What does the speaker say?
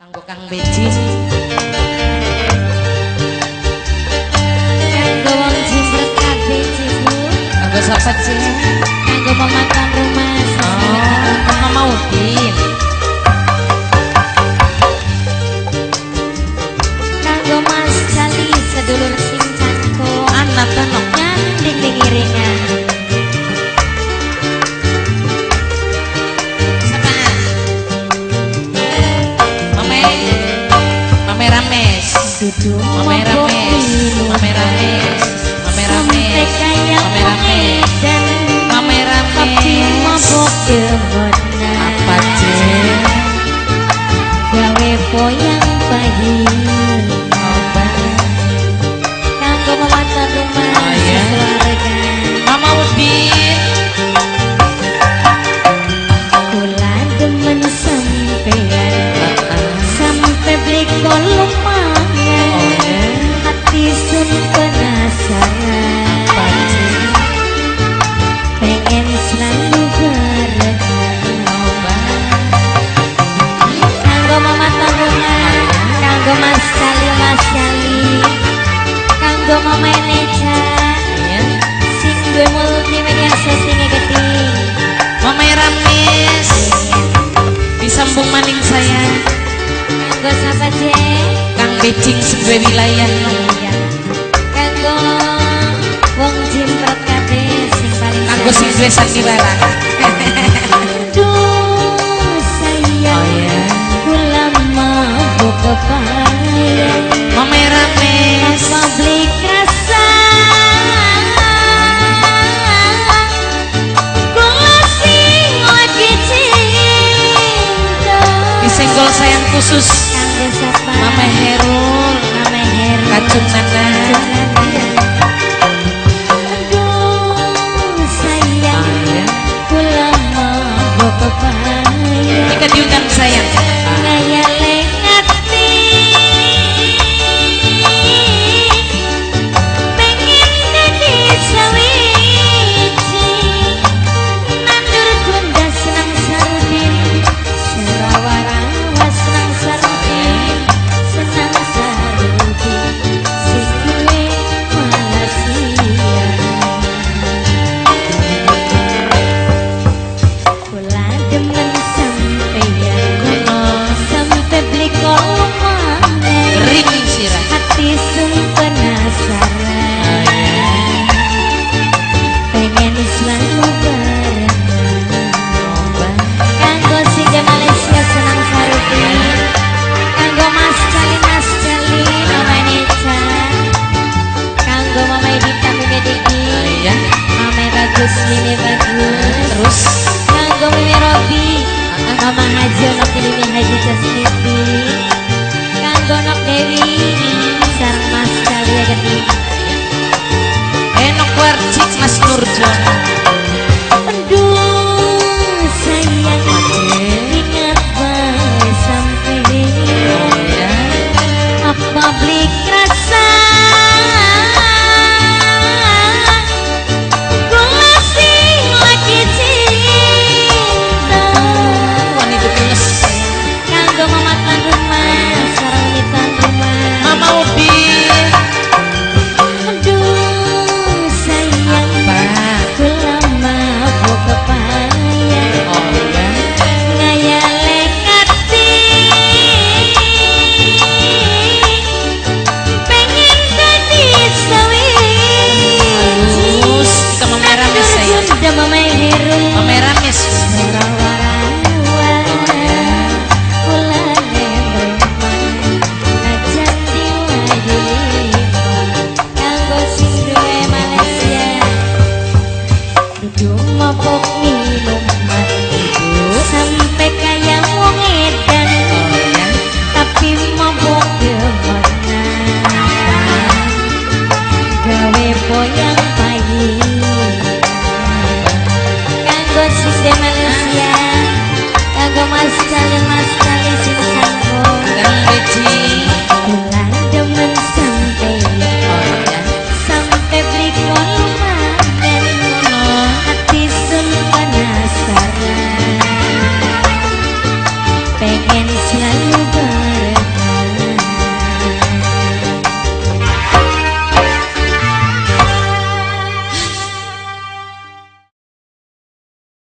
Kanggo Kang Beji. Kanggo wong jimbret kabeh cipu. Kanggo sapa sih? Kanggo pemakan rumah. Oh, Mama Udin. Kanggo Mas Kali sedulur sing cangkok. Anak tenok Nyanding ning iringan. Duduk Mame Rames, Mame Rames, Mame Rames, Mame Rames, Mame Rames. mabok demona. Apa sih? Gawe poyang pahit. Kanggo memakan rumah keluarga. Mama Udin. Kula demen sampean. Sampai beli kolong hati sun penasaran, pengen selalu berharap. Kanggo mama rumah, kanggo Mas Kali, Mas Kali, kanggo mama Eneja, sing duwe multimedia sosine gede. Mama Rames, disambung maning saya. Kanggo sapa Jeng? Kang Becing sebuah wilayah. Kanggo wong jimbret kabeh sing paling Kanggo sing duwe sandiwara. Duh sayang, kula mabuk kepalang. Mama Rames, Apa beli rasa? Kula sing lagi cinta. disenggol sayang khusus. Kanggo sapa? Mama Herul, Mama Heru. Kacung Nana. Aduh sayang, kula mabuk kepalang. Jika diundang sayang. Ngayale ngati, pengen dadi sawiji, nandur gonda senang sarudin, serawarawa senang sarudin, senang sarudin, sing duwe malasian. Kula demen sampeyan, sampai beli kolong maneh. Ring sirah. Hati sun penasaran, pengen selalu bareng. Kanggo sing di Malaysia senang sarudin, kanggo Mas Kali, Mas Kali, Mama Neca, kanggo Mama Edita, Mimi Diki, Ya, Mama Bagus, Mimi Bagus. terus Kanggo Mimi Robi, Mama Haji, Nok Mimi Haji Jasmiti, kanggo Nok Dewi, sareng Mas Kali ya gede. Enok Warcik Mas Nurjono. Aduh sayang, ingat bae sampeyan. Apa beli rasa? Kula sing lagi cinta. Wanita pinges. Kanggo mama tan rumah, sareng mitan rumah. Mama Udin. Aduh sayang, kula mabuk kepalang. Oh ya. Ngayale ngati, pengen dadi sawiji. Terus kita Mama Rames sayang. Bunda Mama Heru. Mama Rames. Mabok minuman sampai kayak wong edan, tapi mabok demana. Gawe poyang pahit. Kanggo sisih Malaysia, kanggo Mas Kali, Mas Kali sing sanggup. Kang Beji. Kula demen sampeyan, sampai beli kolong maneh. Hati sun penasaran, pengen selalu